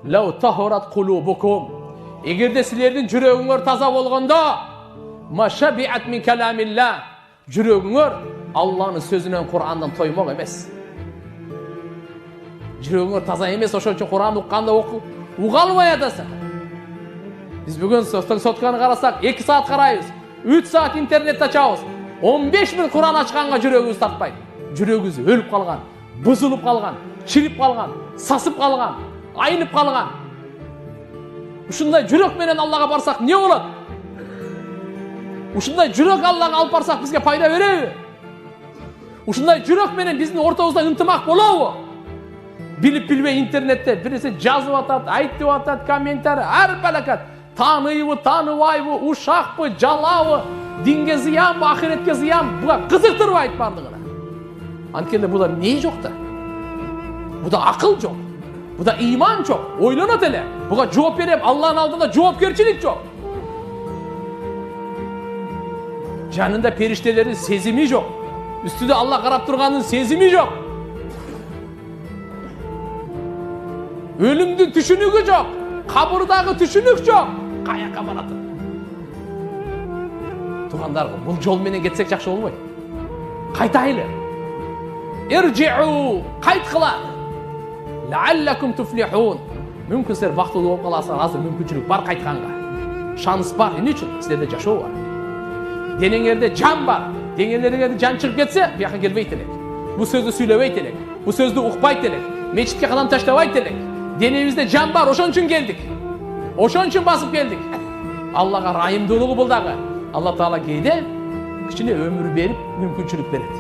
Law tahurat qulubukum. Egerde sizlerдің жүрегіңер таза болғанда, машабиат min kalamillah. Жүрегіңер Алланың сөзінен, Құрандан тоймақ емес. Жүрегіңер таза емес, ошон үчүн Құран укканда уга албай атасың. Биз бүгүн сотканы карасак, 2 саат карайбыз, 3 саат интернет ачабыз. 15.000 Құран ачканга жүрөгүбүз тартпайт. Жүрөгүбүз өлүп калган, бузулуп калган, чирип калган, сасып калган, айнып калган. Ушундай жүрөк менен Аллага барсак не болот? Ушундай жүрөк Аллага алып барсак бизге пайда береби? Ушундай жүрөк менен биздин ортобузда ынтымак болобу? Билип билбей интернетте биресе жазып атат, айтып атат, комментарий ар балакат. Тааныбы, тааныбайбы, ушакпы, жалабы, динге зыянбы, ахиретке зыян, буга кызыктырбайт бардыгына. Анткенде буда эмне жок да? Буда акыл жок. Буда иман жок. Ойлонот эле. Буга жооп берем, Алланын алдында жоопкерчилик жок. Жанында периштелердин сезими жок. Үстүдө Алла карап турганын сезими жок. Өлүмдүн түшүнүгү жок. Кабырдагы түшүнүк жок. Каяка баратын? Тугандарга, бул жол менен кетсек жакшы болбойт. Кайтайлы. Иржиу, кайткыла. Лааллакум туфлихун. Мүмкүн силер бактылуу болуп каласыңар, азыр мүмкүнчүлүк бар кайтканга. Шанс бар, эмне үчүн? Силерде жашоо бар. Денеңерде жан бар. Денеңерде жан чыгып кетсе, бияка келбейт элек. Бул сөздү сүйлөбөйт элек. Бул сөздү укпайт элек. Мечитке кадам таштабайт элек. Денебизде жан бар, ошон үчүн келдик. Ошон үчүн басып келдик. Аллага райымдуулугу бул дагы. Алла Таала кейде кичине өмүр берип, мүмкүнчүлүк берет.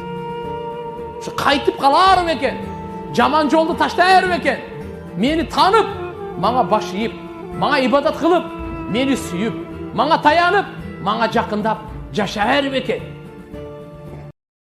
Ушу кайтып каларым экен. Жаман жолду таштайарым экен. Мени танып, мага баш ийип, мага ибадат кылып, мени сүйүп, мага таянып, мага жакындап жашарым экен.